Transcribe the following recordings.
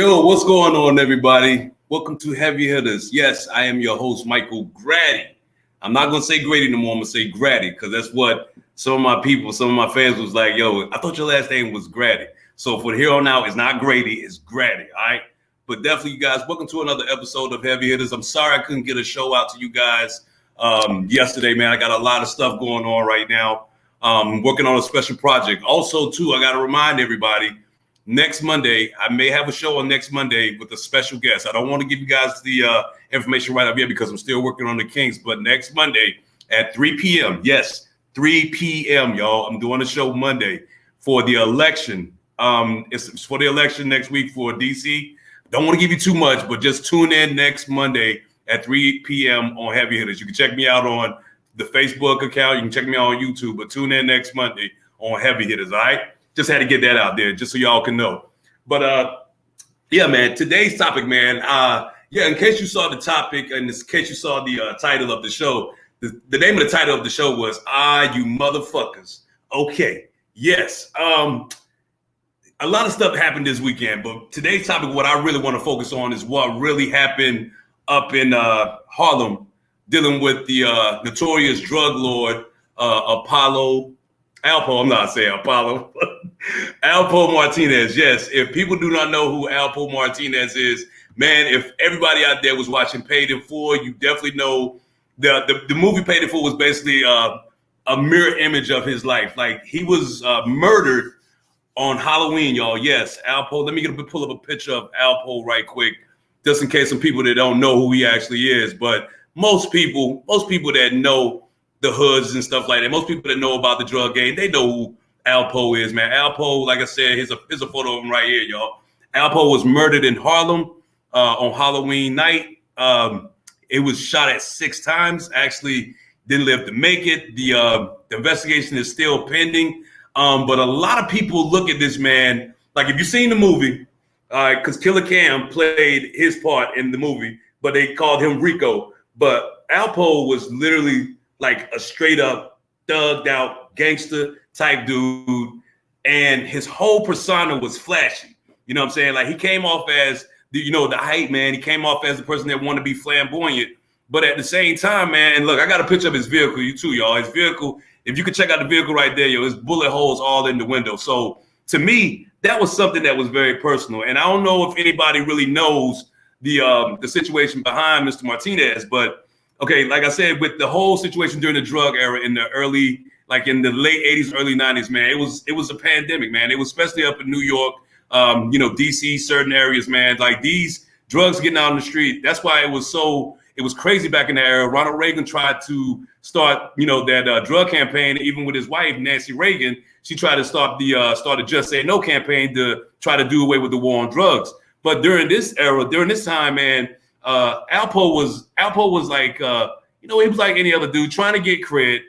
Yo, what's going on, everybody? Welcome to Heavy Hitters. Yes, I am your host, Michael Grady. I'm not going to say Grady no more. I'm going to say Grady because that's what some of my people, some of my fans was like, yo, I thought your last name was Grady. So for here on out, it's not Grady, it's Grady, all right? But definitely, you guys, welcome to another episode of Heavy Hitters. I'm sorry I couldn't get a show out to you guys yesterday, man. I got a lot of stuff going on right now. Working on a special project. Also, too, I got to remind everybody, next Monday, I may have a show on next Monday with a special guest. I don't want to give you guys the information right up yet because I'm still working on the kinks. But next Monday at 3 p.m. Yes, 3 p.m., y'all. I'm doing a show Monday for the election. It's for the election next week for DC. Don't want to give you too much, but just tune in next Monday at 3 p.m. on Heavy Hitters. You can check me out on the Facebook account. You can check me out on YouTube, but tune in next Monday on Heavy Hitters, all right? Just had to get that out there just so y'all can know. But yeah, man, today's topic, man. In case you saw the topic and in case you saw the title of the show, the name of the title of the show was You Motherfuckers. Okay, yes. A lot of stuff happened this weekend, but today's topic, what I really want to focus on is what really happened up in Harlem, dealing with the notorious drug lord, Alpo Martinez. Yes, if people do not know who Alpo Martinez is, man, if everybody out there was watching Paid in Full, you definitely know the movie Paid in Full was basically a mirror image of his life. Like, he was murdered on Halloween, y'all. Yes, Alpo. Let me pull up a picture of Alpo right quick, just in case some people that don't know who he actually is. But most people that know the hoods and stuff like that, most people that know about the drug game, they know who Alpo is, man. Alpo, like I said, here's a photo of him right here, y'all. Alpo was murdered in Harlem on Halloween night. It was shot at 6 times. Actually, didn't live to make it. The investigation is still pending. But a lot of people look at this man, like, if you've seen the movie, because Killer Cam played his part in the movie, but they called him Rico. But Alpo was literally like a straight up thugged out gangster type dude. And his whole persona was flashy. You know what I'm saying? Like, he came off as the hype man. He came off as the person that wanted to be flamboyant. But at the same time, man, and look, I got a picture of his vehicle, you too, y'all. His vehicle, if you could check out the vehicle right there, there's bullet holes all in the window. So to me, that was something that was very personal. And I don't know if anybody really knows the situation behind Mr. Martinez, but okay, like I said, with the whole situation during the drug era in the early, like in the late 80s, early 90s, man, it was a pandemic, man. It was especially up in New York, DC, certain areas, man. Like, these drugs getting out on the street. That's why it was crazy back in that era. Ronald Reagan tried to start, that drug campaign, even with his wife, Nancy Reagan. She tried to start a Just Say No campaign to try to do away with the war on drugs. But during this era, during this time, man, Alpo was like, he was like any other dude trying to get cred.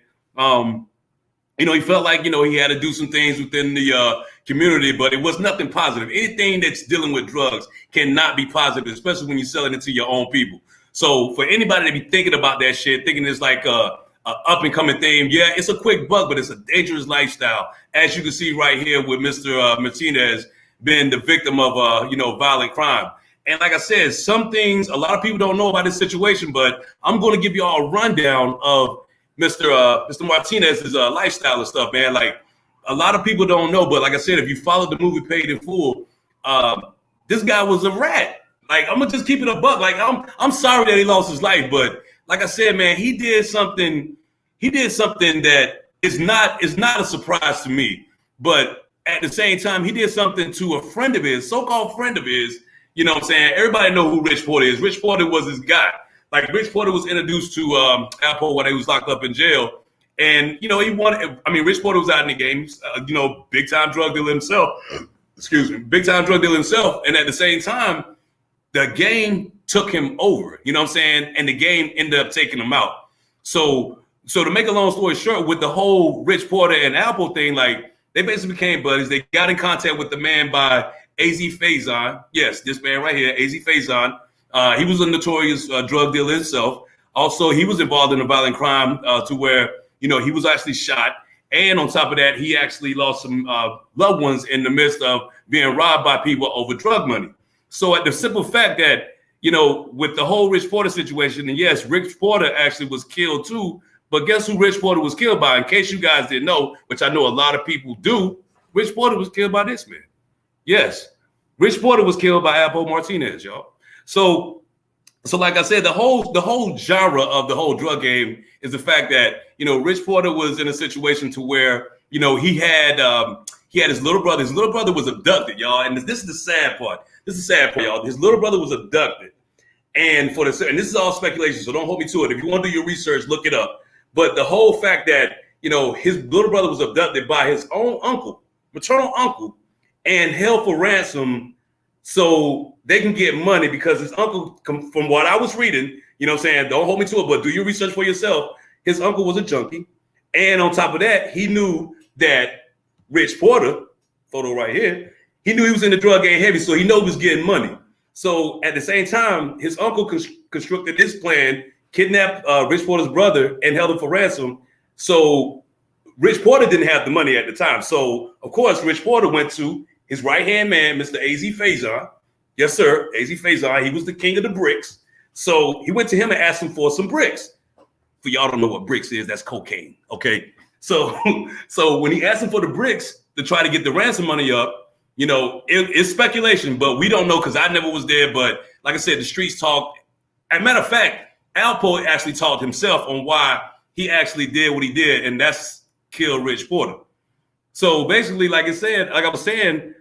He felt like, he had to do some things within the community, but it was nothing positive. Anything that's dealing with drugs cannot be positive, especially when you're selling it to your own people. So for anybody to be thinking about that shit, thinking it's like a up and coming thing, yeah, it's a quick buck, but it's a dangerous lifestyle. As you can see right here with Mr. Martinez being the victim of violent crime. And like I said, some things a lot of people don't know about this situation, but I'm going to give you all a rundown of Mr. Martinez's lifestyle and stuff, man. Like, a lot of people don't know, but like I said, if you followed the movie Paid in Full, this guy was a rat. Like, I'm gonna just keep it a buck. Like, I'm sorry that he lost his life, but like I said, man, he did something that is not a surprise to me. But at the same time, he did something to a friend of his, so-called friend of his. You know what I'm saying? Everybody know who Rich Porter is. Rich Porter was his guy. Like, Rich Porter was introduced to Alpo when he was locked up in jail. And, Rich Porter was out in the game, big time drug dealer himself. Big time drug dealer himself. And at the same time, the game took him over, you know what I'm saying? And the game ended up taking him out. So to make a long story short, with the whole Rich Porter and Alpo thing, like, they basically became buddies. They got in contact with the man by AZ Faison. Yes, this man right here, AZ Faison. He was a notorious drug dealer himself. Also, he was involved in a violent crime to where, he was actually shot. And on top of that, he actually lost some loved ones in the midst of being robbed by people over drug money. So at the simple fact that, with the whole Rich Porter situation, and yes, Rich Porter actually was killed too, but guess who Rich Porter was killed by? In case you guys didn't know, which I know a lot of people do, Rich Porter was killed by this man. Yes, Rich Porter was killed by Ahhhhhh Martinez, y'all. So like I said, the whole genre of the whole drug game is the fact that, Rich Porter was in a situation to where, he had his little brother. His little brother was abducted, y'all. And this is the sad part. This is the sad part, y'all. His little brother was abducted. And this is all speculation, so don't hold me to it. If you want to do your research, look it up. But the whole fact that, his little brother was abducted by his own uncle, maternal uncle, and held for ransom so they can get money because his uncle, from what I was reading, don't hold me to it, but do your research for yourself. His uncle was a junkie. And on top of that, he knew that Rich Porter, photo right here, he knew he was in the drug game heavy, so he knew he was getting money. So at the same time, his uncle constructed this plan, kidnapped Rich Porter's brother and held him for ransom. So Rich Porter didn't have the money at the time. So of course, Rich Porter went to his right-hand man, Mr. A.Z. Faison. Yes, sir, A.Z. Faison. He was the king of the bricks. So he went to him and asked him for some bricks. For y'all don't know what bricks is, that's cocaine, okay? So when he asked him for the bricks to try to get the ransom money up, it's speculation, but we don't know because I never was there. But like I said, the streets talk. As a matter of fact, Alpo actually talked himself on why he actually did what he did, and that's kill Rich Porter. So basically, like I was saying,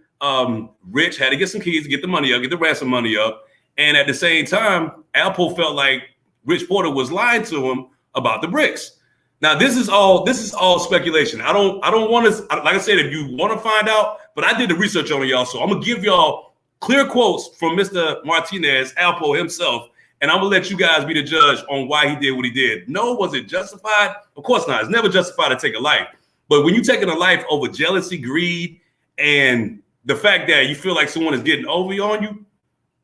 Rich had to get some keys to get the money up, get the ransom money up. And at the same time, Alpo felt like Rich Porter was lying to him about the bricks. Now, this is all speculation. I don't want to, like I said, if you want to find out, but I did the research on y'all. So I'm going to give y'all clear quotes from Mr. Martinez, Alpo himself, and I'm going to let you guys be the judge on why he did what he did. No, was it justified? Of course not. It's never justified to take a life. But when you're taking a life over jealousy, greed, and the fact that you feel like someone is getting over on you,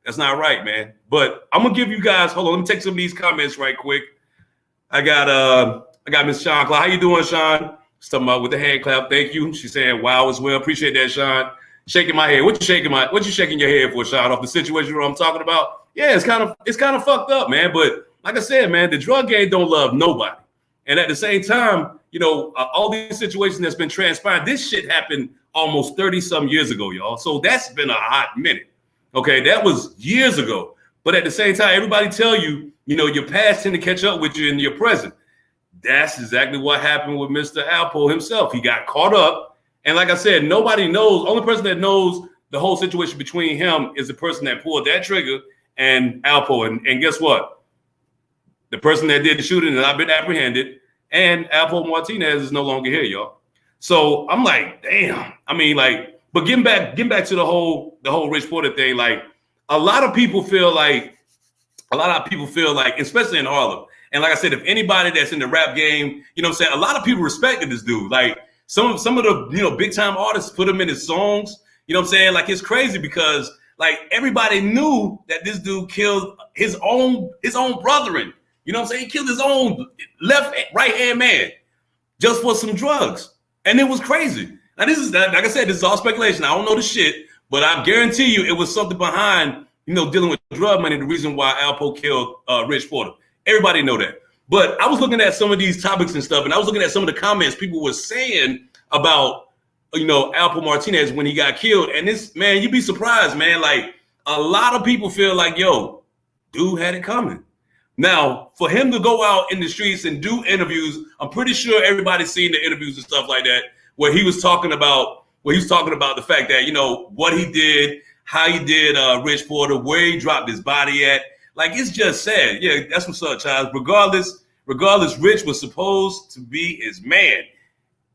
that's not right, man. But I'm going to give you guys, hold on, let me take some of these comments right quick. I got Miss Sean Clark. How you doing, Sean? She's talking about with the hand clap. Thank you. She's saying wow as well. Appreciate that, Sean. Shaking my head. What you shaking your head for, Sean? Off the situation I'm talking about? Yeah, it's kind of fucked up, man. But like I said, man, the drug game don't love nobody. And at the same time, all these situations that's been transpired, this shit happened almost 30 some years ago, y'all. So that's been a hot minute. Okay, that was years ago. But at the same time, everybody tell you, your past tend to catch up with you in your present. That's exactly what happened with Mr. Alpo himself. He got caught up. And like I said, nobody knows. Only person that knows the whole situation between him is the person that pulled that trigger and Alpo. And guess what? The person that did the shooting has not been apprehended. And Ahhhhh Martinez is no longer here, y'all. So I'm like, damn. I mean, like, but getting back to the whole Rich Porter thing, like a lot of people feel like, especially in Harlem. And like I said, if anybody that's in the rap game, a lot of people respected this dude. Like some of the, big time artists put him in his songs. Like it's crazy because like everybody knew that this dude killed his own brethren. He killed his own right hand man just for some drugs. And it was crazy. Now this is, like I said, this is all speculation. I don't know the shit, but I guarantee you it was something behind, dealing with drug money, the reason why Alpo killed Rich Porter. Everybody know that. But I was looking at some of these topics and stuff, and I was looking at some of the comments people were saying about, Ahhhhh Martinez when he got killed. And this, man, you'd be surprised, man. Like a lot of people feel like, yo, dude had it coming. Now, for him to go out in the streets and do interviews, I'm pretty sure everybody's seen the interviews and stuff like that, where he was talking about the fact that, what he did, how he did Rich Porter, where he dropped his body at. Like, it's just sad. Yeah, that's what's up, Charles. Regardless, Rich was supposed to be his man.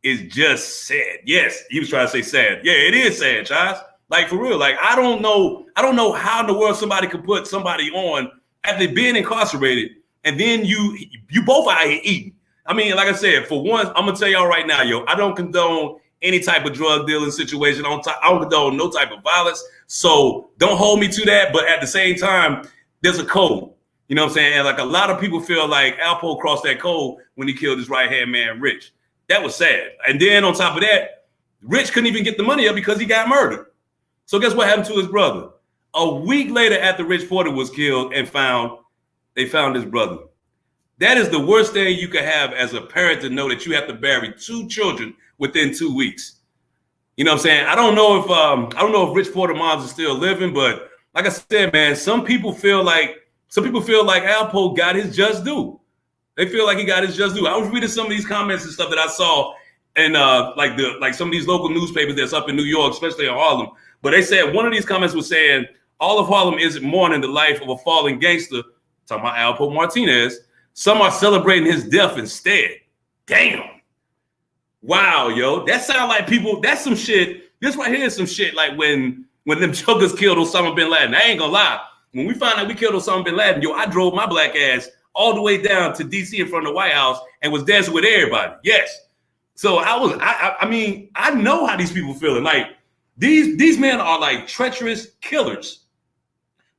It's just sad. Yes, he was trying to say sad. Yeah, it is sad, Charles. Like, for real. Like, I don't know how in the world somebody could put somebody on after being incarcerated, and then you both out here eating. I mean, like I said, for one, I'm gonna tell y'all right now, yo, I don't condone any type of drug dealing situation. I don't condone no type of violence. So don't hold me to that. But at the same time, there's a code. You know what I'm saying? And like a lot of people feel like Alpo crossed that code when he killed his right hand man, Rich. That was sad. And then on top of that, Rich couldn't even get the money up because he got murdered. So guess what happened to his brother? A week later, after Rich Porter was killed and they found his brother. That is the worst thing you could have as a parent, to know that you have to bury 2 children within 2 weeks. You know what I'm saying? I don't know if Rich Porter moms are still living, but like I said, man, some people feel like Alpo got his just due. They feel like he got his just due. I was reading some of these comments and stuff that I saw, and like some of these local newspapers that's up in New York, especially in Harlem. But they said one of these comments was saying all of Harlem isn't mourning the life of a fallen gangster. Talking about Alpo Martinez. Some are celebrating his death instead. Damn. Wow, yo. That sound like people, that's some shit. This right here is some shit like when them jokers killed Osama bin Laden. I ain't gonna lie. When we found out we killed Osama bin Laden, yo, I drove my black ass all the way down to DC in front of the White House and was dancing with everybody. Yes. So I mean, I know how these people feeling. Like these men are like treacherous killers.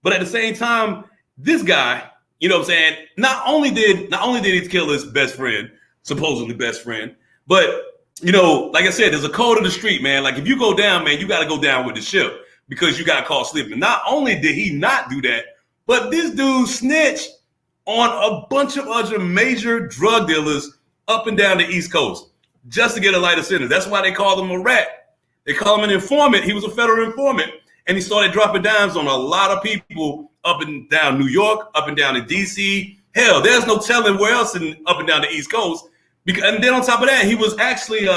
But at the same time, this guy, you know what I'm saying, not only did he kill his best friend, supposedly best friend, but you know, like I said, there's a code of the street, man. Like if you go down, man, you got to go down with the ship because you got caught sleeping. Not only did he not do that, but this dude snitched on a bunch of other major drug dealers up and down the East Coast just to get a lighter sentence. That's why they call him a rat. They call him an informant. He was a federal informant, and he started dropping dimes on a lot of people up and down New York, up and down in DC. Hell, there's no telling where else up and down the East Coast. And then on top of that, he was actually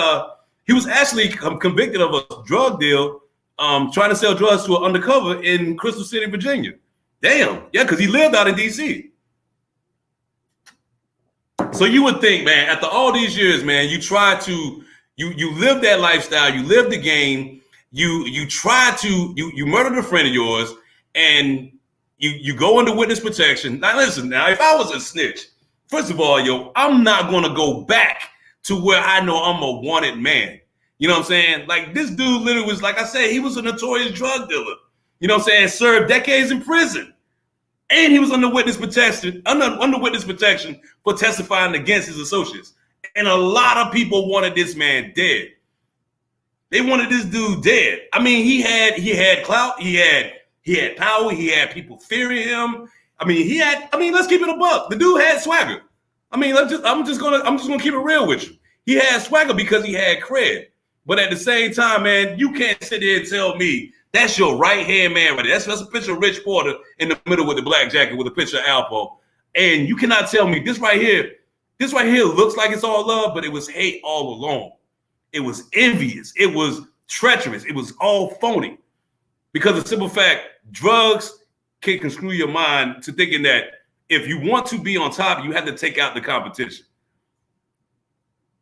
convicted of a drug deal, trying to sell drugs to an undercover in Crystal City, Virginia. Damn, yeah, because he lived out in DC. So you would think, man, after all these years, man, you live that lifestyle, you live the game, you murdered a friend of yours, and you go into witness protection. Now listen, now if I was a snitch, first of all, yo, I'm not gonna go back to where I know I'm a wanted man. You know what I'm saying? Like this dude literally was, like I said, he was a notorious drug dealer. You know what I'm saying? Served decades in prison. And he was under witness protection for testifying against his associates. And a lot of people wanted this man dead. They wanted this dude dead. I mean, he had clout, he had power, he had people fearing him. I mean, let's keep it a buck. The dude had swagger. I mean, I'm just gonna keep it real with you. He had swagger because he had cred. But at the same time, man, you can't sit there and tell me that's your right hand man right there. That's a picture of Rich Porter in the middle with the black jacket with a picture of Alpo. And you cannot tell me this right here looks like it's all love, but it was hate all along. It was envious. It was treacherous. It was all phony. Because of the simple fact, drugs can screw your mind to thinking that if you want to be on top, you have to take out the competition.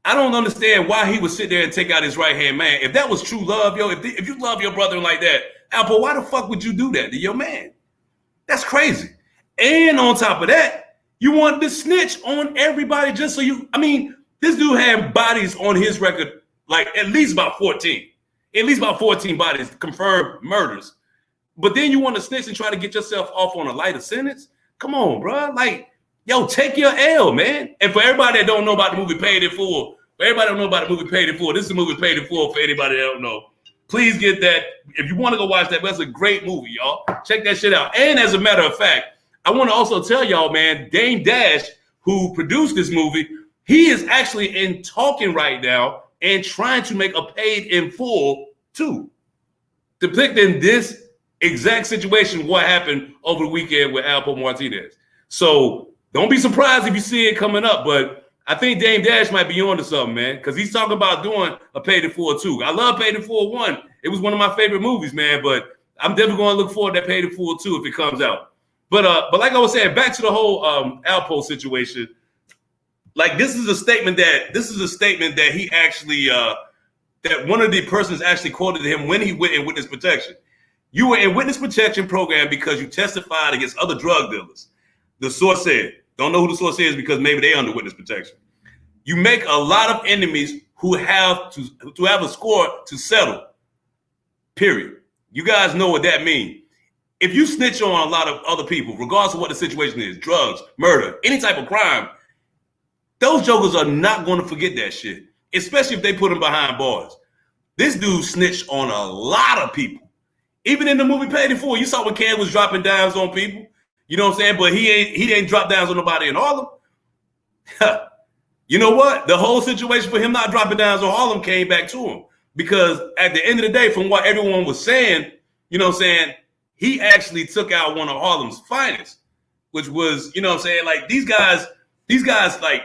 I don't understand why he would sit there and take out his right-hand man. If that was true love, yo, if you love your brother like that, Alpo, why the fuck would you do that to your man? That's crazy. And on top of that, you want to snitch on everybody just so you, I mean, this dude had bodies on his record, like at least about 14 bodies, confirmed murders. But then you want to snitch and try to get yourself off on a lighter sentence? Come on, bro. Like, yo, take your L, man. And for everybody that don't know about the movie Paid in Full, this is the movie Paid in Full for anybody that don't know. Please get that. If you want to go watch that, that's a great movie, y'all. Check that shit out. And as a matter of fact, I want to also tell y'all, man, Dame Dash, who produced this movie, he is actually in talking right now and trying to make a Paid in Full 2, depicting this exact situation, what happened over the weekend with Alpo Martinez. So don't be surprised if you see it coming up, but I think Dame Dash might be onto something, man, because he's talking about doing a Paid in Full 2. I love Paid in Full 1. It was one of my favorite movies, man, but I'm definitely going to look forward to that Paid in Full 2 if it comes out. But like I was saying, back to the whole Alpo situation. Like this is a statement that he actually that one of the persons actually quoted him when he went in witness protection. You were in witness protection program because you testified against other drug dealers. The source said, don't know who the source is because maybe they under witness protection. You make a lot of enemies who have a score to settle. Period. You guys know what that means. If you snitch on a lot of other people, regardless of what the situation is, drugs, murder, any type of crime, those jokers are not going to forget that shit, especially if they put them behind bars. This dude snitched on a lot of people. Even in the movie Paid in Full, you saw when Cam was dropping dimes on people. You know what I'm saying? But he ain't drop dimes on nobody in Harlem. You know what? The whole situation for him not dropping dimes on Harlem came back to him. Because at the end of the day, from what everyone was saying, you know what I'm saying, he actually took out one of Harlem's finest, which was, you know what I'm saying, like these guys, like,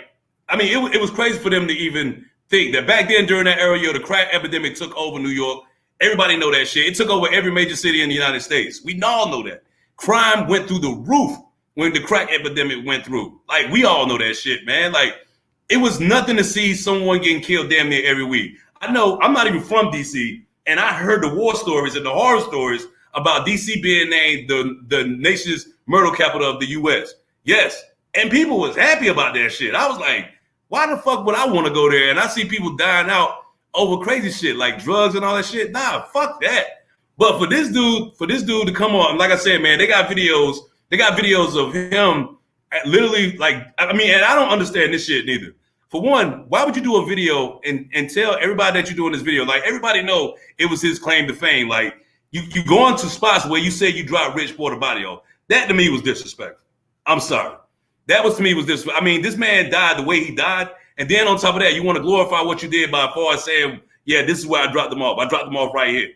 I mean, it was crazy for them to even think that back then during that era, the crack epidemic took over New York. Everybody know that shit. It took over every major city in the United States. We all know that. Crime went through the roof when the crack epidemic went through. Like, we all know that shit, man. Like, it was nothing to see someone getting killed damn near every week. I know I'm not even from DC, and I heard the war stories and the horror stories about DC being named the nation's murder capital of the U.S. Yes, and people was happy about that shit. I was like, why the fuck would I want to go there? And I see people dying out over crazy shit like drugs and all that shit. Nah, fuck that. But for this dude to come on, like I said, man, they got videos of him literally, like, I mean, and I don't understand this shit neither. For one, why would you do a video and tell everybody that you're doing this video? Like, everybody know it was his claim to fame. Like, you go into spots where you say you dropped Rich Porter body off. That to me was disrespectful. I'm sorry. That was to me was disrespectful. I mean, this man died the way he died. And then on top of that, you want to glorify what you did by far saying, yeah, this is where I dropped them off. I dropped them off right here.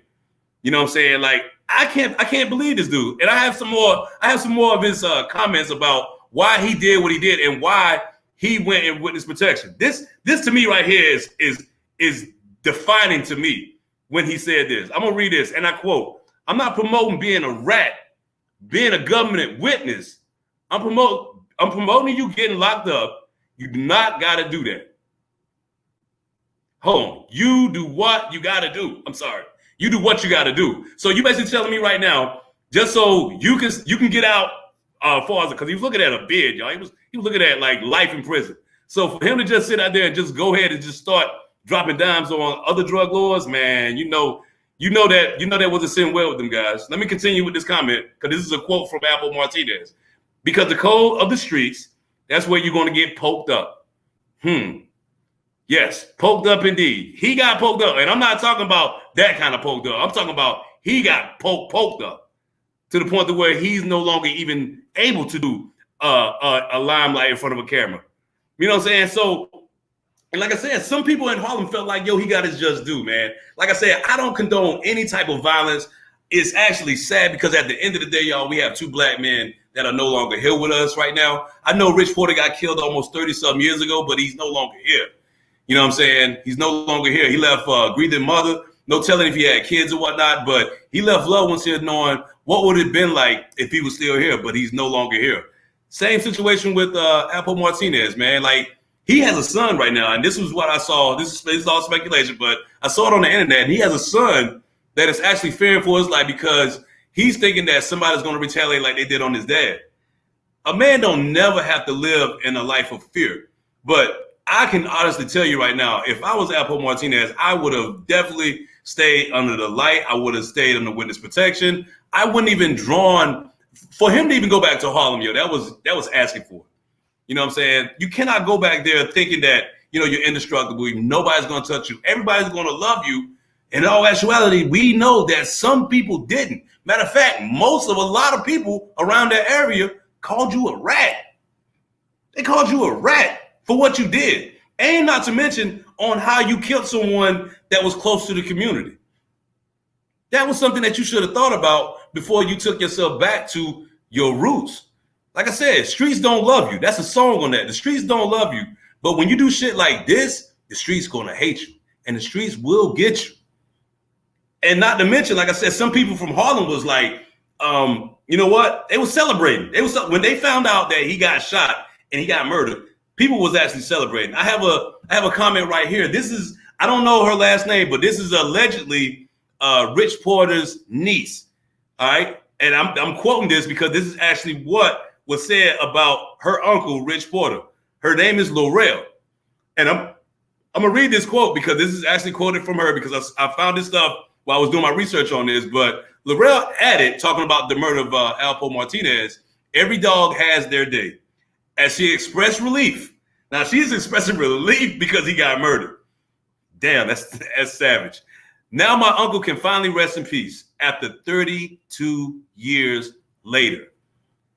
You know what I'm saying? Like, I can't believe this dude. And I have some more of his comments about why he did what he did and why he went in witness protection. This to me right here is defining to me when he said this. I'm gonna read this, and I quote: "I'm not promoting being a rat, being a government witness. I'm promoting you getting locked up. You do not gotta do that. Hold on. You do what you gotta do. I'm sorry. You do what you gotta do. So you basically telling me right now, just so you can get out far as, because he was looking at a bid, y'all. He was looking at like life in prison. So for him to just sit out there and just go ahead and just start dropping dimes on other drug lords, man, you know that wasn't sitting well with them guys. Let me continue with this comment, because this is a quote from Apple Martinez. Because the code of the streets, that's where you're going to get poked up. Yes, poked up indeed. He got poked up. And I'm not talking about that kind of poked up. I'm talking about he got poked up to the point to where he's no longer even able to do a limelight in front of a camera. You know what I'm saying? So, and like I said, some people in Harlem felt like, yo, he got his just due, man. Like I said, I don't condone any type of violence. It's actually sad because at the end of the day, y'all, we have two black men that are no longer here with us right now. I know Rich Porter got killed almost 30-something years ago, but he's no longer here. You know what I'm saying? He's no longer here. He left a grieving mother. No telling if he had kids or whatnot, but he left loved ones here knowing what would it have been like if he was still here, but he's no longer here. Same situation with Apple Martinez, man. Like, he has a son right now, and this is what I saw. This is all speculation, but I saw it on the internet, and he has a son that is actually fearing for his life because he's thinking that somebody's going to retaliate like they did on his dad. A man don't never have to live in a life of fear, but I can honestly tell you right now, if I was Apple Martinez, I would have definitely stayed under the light. I would have stayed under witness protection. I wouldn't even drawn for him to even go back to Harlem, yo. That was asking for it. You know what I'm saying? You cannot go back there thinking that, you know, you're indestructible. Nobody's going to touch you. Everybody's going to love you. In all actuality, we know that some people didn't. Matter of fact, a lot of people around that area called you a rat. They called you a rat for what you did. And not to mention on how you killed someone that was close to the community. That was something that you should have thought about before you took yourself back to your roots. Like I said, streets don't love you. That's a song on that. The streets don't love you. But when you do shit like this, the streets gonna hate you. And the streets will get you. And not to mention, like I said, some people from Harlem was like, you know what? They were celebrating. When they found out that he got shot and he got murdered, people was actually celebrating. I have a comment right here. This is, I don't know her last name, but this is allegedly Rich Porter's niece. All right. And I'm quoting this because this is actually what was said about her uncle, Rich Porter. Her name is Laurel. And I'm gonna read this quote because this is actually quoted from her because I found this stuff while I was doing my research on this. But Laurel added, talking about the murder of Alpo Martinez, every dog has their day. As she expressed relief. Now she's expressing relief because he got murdered. Damn, that's savage. Now my uncle can finally rest in peace after 32 years later.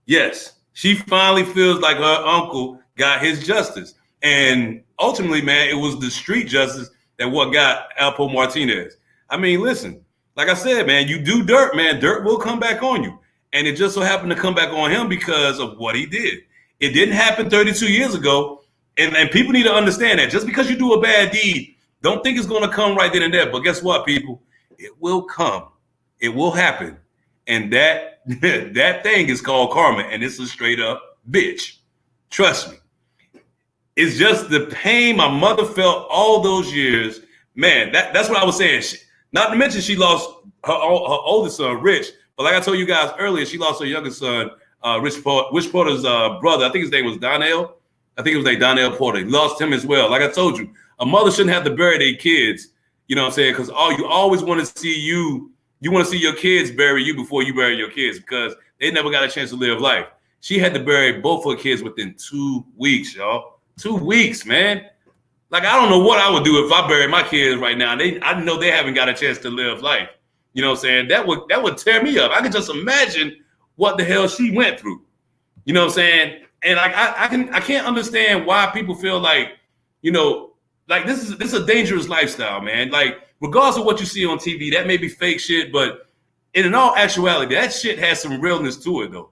Yes, she finally feels like her uncle got his justice. And ultimately, man, it was the street justice that what got Alpo Martinez. I mean, listen, like I said, man, you do dirt, man, dirt will come back on you. And it just so happened to come back on him because of what he did. It didn't happen 32 years ago. And people need to understand that just because you do a bad deed, don't think it's going to come right then and there. But guess what, people? It will come. It will happen. And that that thing is called karma. And it's a straight up bitch. Trust me. It's just the pain my mother felt all those years. Man, that's what I was saying. Not to mention she lost her oldest son, Rich. But like I told you guys earlier, she lost her youngest son, Rich Porter's brother. I think his name was Donnell. I think it was like Donnell Porter. He lost him as well. Like I told you, a mother shouldn't have to bury their kids. You know what I'm saying? Because you always want to see you want to see your kids bury you before you bury your kids because they never got a chance to live life. She had to bury both her kids within 2 weeks, y'all. 2 weeks, man. Like, I don't know what I would do if I buried my kids right now. I know they haven't got a chance to live life. You know what I'm saying? That would tear me up. I can just imagine what the hell she went through. You know what I'm saying? And like I can't understand why people feel like, you know, like this is a dangerous lifestyle, man. Like, regardless of what you see on TV, that may be fake shit, but in all actuality, that shit has some realness to it, though.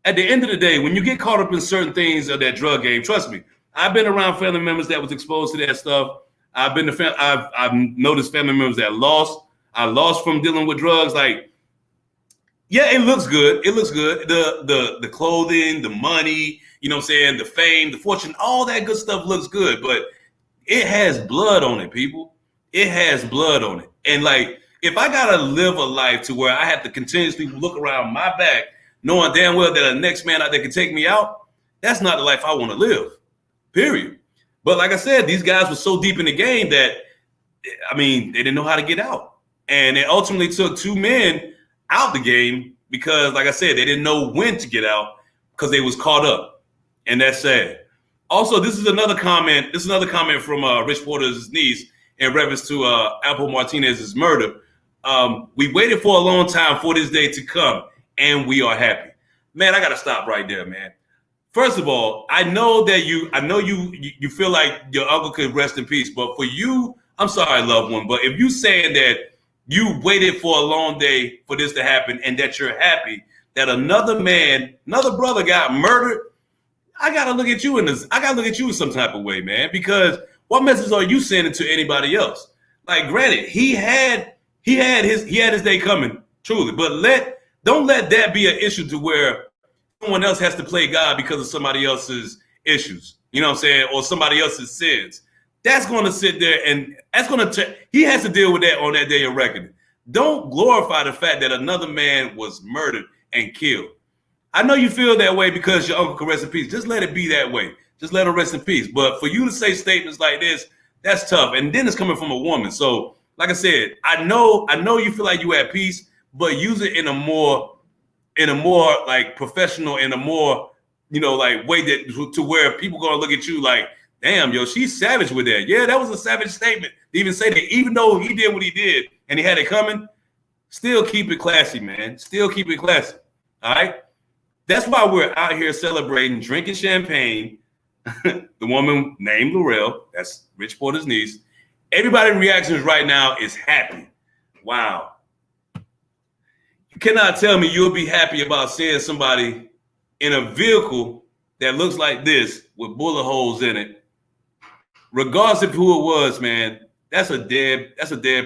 At the end of the day, when you get caught up in certain things of that drug game, trust me, I've been around family members that was exposed to that stuff. I've noticed family members that I lost from dealing with drugs. Like, yeah, it looks good. It looks good. The clothing, the money, you know what I'm saying, the fame, the fortune, all that good stuff looks good, but it has blood on it, people. It has blood on it. And like, if I gotta live a life to where I have to continuously look around my back, knowing damn well that the next man out there can take me out, that's not the life I want to live. Period. But like I said, these guys were so deep in the game that, I mean, they didn't know how to get out. And it ultimately took two men out the game because, like I said, they didn't know when to get out because they was caught up. And that's sad. Also, this is another comment. This is another comment from Rich Porter's niece in reference to Alpo Martinez's murder. We waited for a long time for this day to come, and we are happy. Man, I gotta stop right there, man. First of all, I know you feel like your uncle could rest in peace, but for you, I'm sorry, loved one, but if you saying that you waited for a long day for this to happen and that you're happy that another brother got murdered, I gotta look at you in some type of way, man, because what message are you sending to anybody else? Like, granted, he had his day coming, truly, but don't let that be an issue to where someone else has to play God because of somebody else's issues, you know what I'm saying, or somebody else's sins. That's going to sit there and he has to deal with that on that day of reckoning. Don't glorify the fact that another man was murdered and killed. I know you feel that way because your uncle can rest in peace. Just let it be that way. Just let him rest in peace. But for you to say statements like this, that's tough. And then it's coming from a woman. So, like I said, I know you feel like you at peace, but use it in a more like professional, in a more, you know, like way that to where people gonna look at you like, damn, yo, she's savage with that. Yeah, that was a savage statement to even say that, even though he did what he did and he had it coming. Still keep it classy, man. Still keep it classy. All right. That's why we're out here celebrating, drinking champagne. The woman named Laurel, that's Rich Porter's niece. Everybody's reactions right now is happy. Wow. You cannot tell me you'll be happy about seeing somebody in a vehicle that looks like this with bullet holes in it. Regardless of who it was, man, that's a dead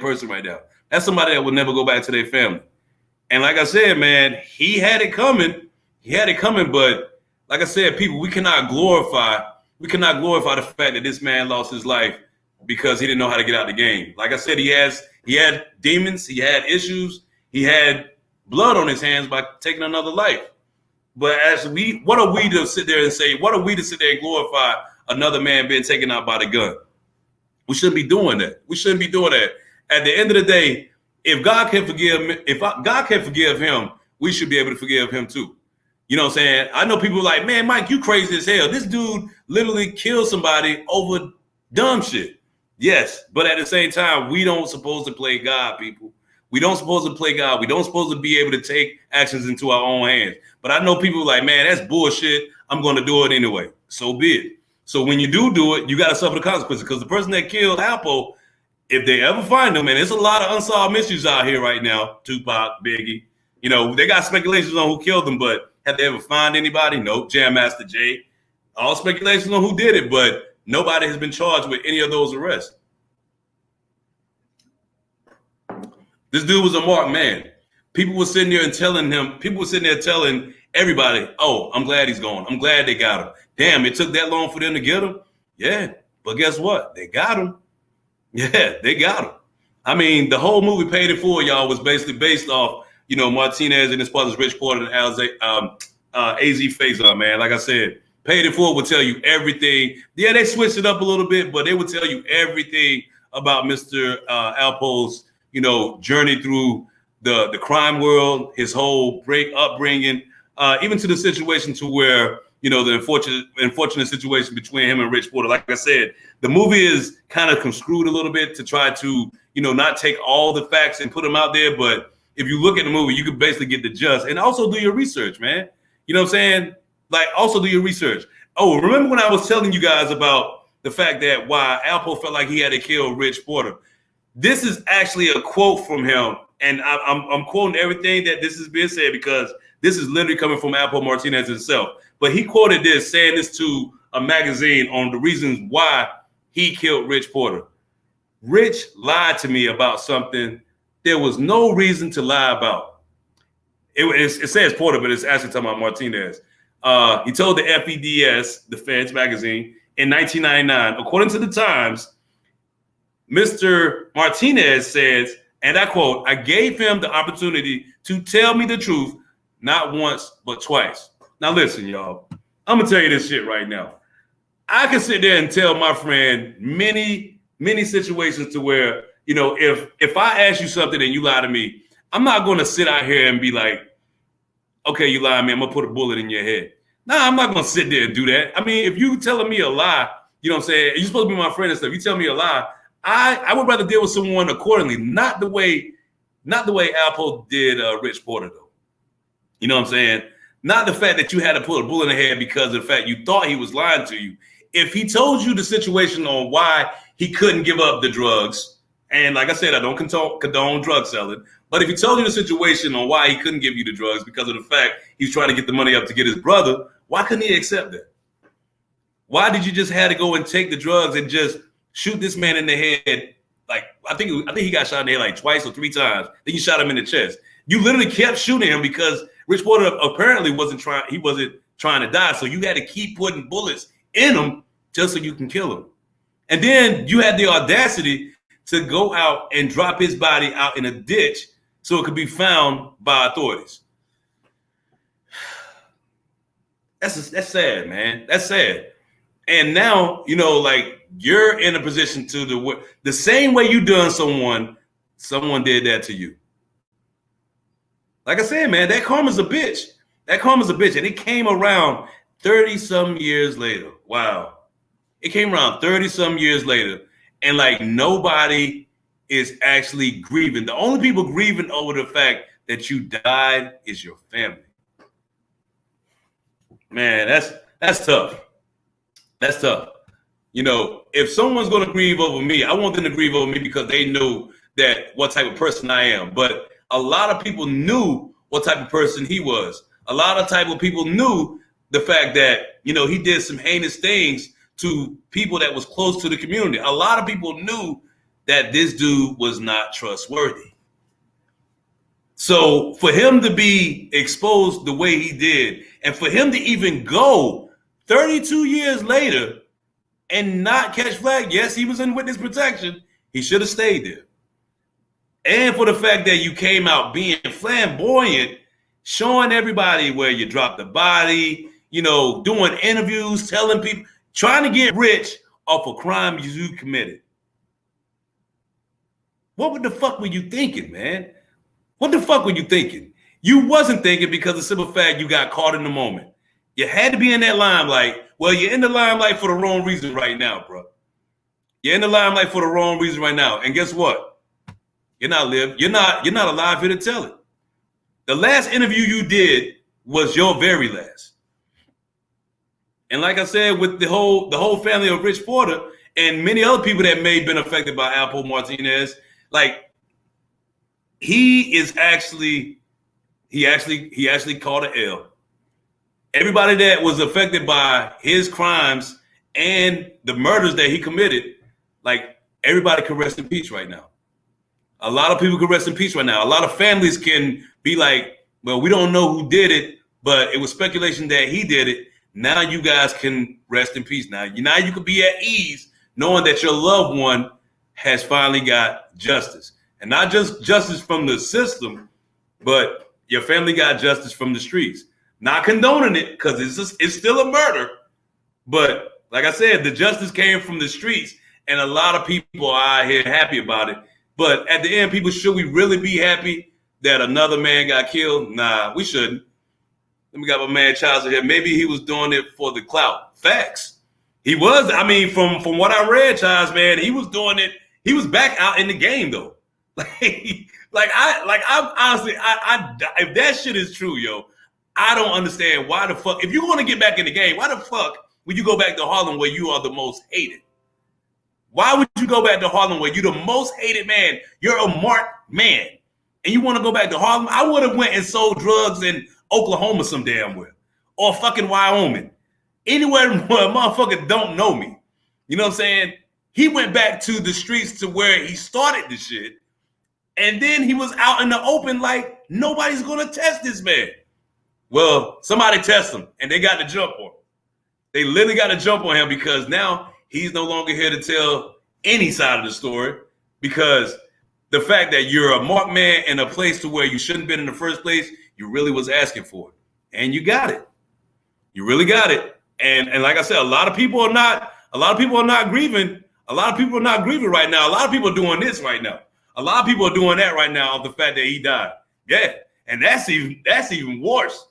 person right now. That's somebody that will never go back to their family. And like I said, man, he had it coming. He had it coming, but like I said, people, we cannot glorify the fact that this man lost his life because he didn't know how to get out of the game. Like I said, he had demons, he had issues, he had blood on his hands by taking another life. But what are we to sit there and glorify another man being taken out by the gun? We shouldn't be doing that. At the end of the day, if God can forgive him, we should be able to forgive him too. You know what I'm saying? I know people like, man, Mike, you crazy as hell. This dude literally killed somebody over dumb shit. Yes, but at the same time, we don't supposed to play God, people. We don't supposed to play God. We don't supposed to be able to take actions into our own hands. But I know people like, man, that's bullshit. I'm going to do it anyway. So be it. So when you do it, you got to suffer the consequences, because the person that killed Alpo, if they ever find them, and there's a lot of unsolved mysteries out here right now, Tupac, Biggie, they got speculations on who killed them, but have they ever found anybody? Nope. Jam Master Jay. All speculations on who did it, but nobody has been charged with any of those arrests. This dude was a marked man. People were sitting there telling everybody, oh, I'm glad he's gone. I'm glad they got him. Damn, it took that long for them to get him? Yeah, but guess what? They got him. Yeah, they got him. I mean, the whole movie Paid in Full, y'all, was basically based off, Martinez and his brothers Rich Porter and AZ Faison, man. Like I said, Paid in Full would tell you everything. Yeah, they switched it up a little bit, but they would tell you everything about Mr. Alpo's, journey through the crime world, his whole upbringing, even to the situation to where, the unfortunate situation between him and Rich Porter. Like I said, the movie is kind of construed a little bit to try to, not take all the facts and put them out there. But if you look at the movie, you can basically get the gist, and also do your research, man. You know what I'm saying? Like, also do your research. Oh, remember when I was telling you guys about the fact that why Alpo felt like he had to kill Rich Porter? This is actually a quote from him, and I'm quoting everything that this is being said, because this is literally coming from Alpo Martinez himself. But he quoted this, saying this to a magazine on the reasons why he killed Rich Porter. Rich lied to me about something there was no reason to lie about. It says Porter, but it's actually talking about Martinez. He told the FEDS, Defense Magazine, in 1999, according to the Times, Mr. Martinez says, and I quote, "I gave him the opportunity to tell me the truth, not once, but twice." Now listen, y'all, I'm gonna tell you this shit right now. I can sit there and tell my friend many, many situations to where, if I ask you something and you lie to me, I'm not gonna sit out here and be like, okay, you lie to me, I'm gonna put a bullet in your head. Nah, I'm not gonna sit there and do that. I mean, if you telling me a lie, you know what I'm saying, you're supposed to be my friend and stuff, you tell me a lie, I would rather deal with someone accordingly, not the way Alpo did Rich Porter, though. You know what I'm saying? Not the fact that you had to put a bullet in the head because of the fact you thought he was lying to you. If he told you the situation on why he couldn't give up the drugs, and like I said, I don't condone drug selling, but if he told you the situation on why he couldn't give you the drugs because of the fact he's trying to get the money up to get his brother, why couldn't he accept that? Why did you just have to go and take the drugs and just shoot this man in the head? Like, I think he got shot in the head like twice or three times. Then you shot him in the chest. You literally kept shooting him because Rich Porter apparently wasn't trying to die. So you had to keep putting bullets in him just so you can kill him. And then you had the audacity to go out and drop his body out in a ditch so it could be found by authorities. That's sad, man. That's sad. And now, like, you're in a position to the same way you done someone did that to you. Like I said, man, that karma's a bitch. And it came around 30-some years later. Wow. It came around 30-some years later. And like, nobody is actually grieving. The only people grieving over the fact that you died is your family. Man, that's tough. That's tough. If someone's going to grieve over me, I want them to grieve over me because they know that what type of person I am. But a lot of people knew what type of person he was. A lot of type of people knew the fact that, he did some heinous things to people that was close to the community. A lot of people knew that this dude was not trustworthy. So for him to be exposed the way he did, and for him to even go 32 years later and not catch flag, yes, he was in witness protection. He should have stayed there. And for the fact that you came out being flamboyant, showing everybody where you dropped the body, doing interviews, telling people, trying to get rich off a crime you committed. What the fuck were you thinking, man? What the fuck were you thinking? You wasn't thinking because of the simple fact you got caught in the moment. You had to be in that limelight. Well, you're in the limelight for the wrong reason right now, bro. You're in the limelight for the wrong reason right now. And guess what? You're not You're not alive here to tell it. The last interview you did was your very last. And like I said, with the whole family of Rich Porter and many other people that may have been affected by Alpo Martinez, like he actually caught an L. Everybody that was affected by his crimes and the murders that he committed, like everybody can rest in peace right now. A lot of people can rest in peace right now. A lot of families can be like, well, we don't know who did it, but it was speculation that he did it. Now you guys can rest in peace. Now you can be at ease knowing that your loved one has finally got justice. And not just justice from the system, but your family got justice from the streets. Not condoning it because it's still a murder. But like I said, the justice came from the streets and a lot of people are out here happy about it. But at the end, people, should we really be happy that another man got killed? Nah, we shouldn't. Let me got my man Charles here. Maybe he was doing it for the clout. Facts. He was. I mean, from what I read, Charles, man, he was doing it. He was back out in the game though. I honestly, if that shit is true, yo, I don't understand why the fuck. If you want to get back in the game, why the fuck would you go back to Harlem where you are the most hated? Why would you go back to Harlem where you're the most hated man? You're a marked man, and you want to go back to Harlem? I would have went and sold drugs in Oklahoma some damn well, or fucking Wyoming, anywhere where a motherfucker don't know me. You know what I'm saying? He went back to the streets to where he started the shit, and then he was out in the open like nobody's gonna test this man. Well, somebody test him, and they got the jump on him. They literally got a jump on him because now he's no longer here to tell any side of the story, because the fact that you're a marked man in a place to where you shouldn't have been in the first place, you really was asking for it. And you got it. You really got it. And like I said, a lot of people are not grieving. A lot of people are not grieving right now. A lot of people are doing this right now. A lot of people are doing that right now of the fact that he died. Yeah. And that's even worse.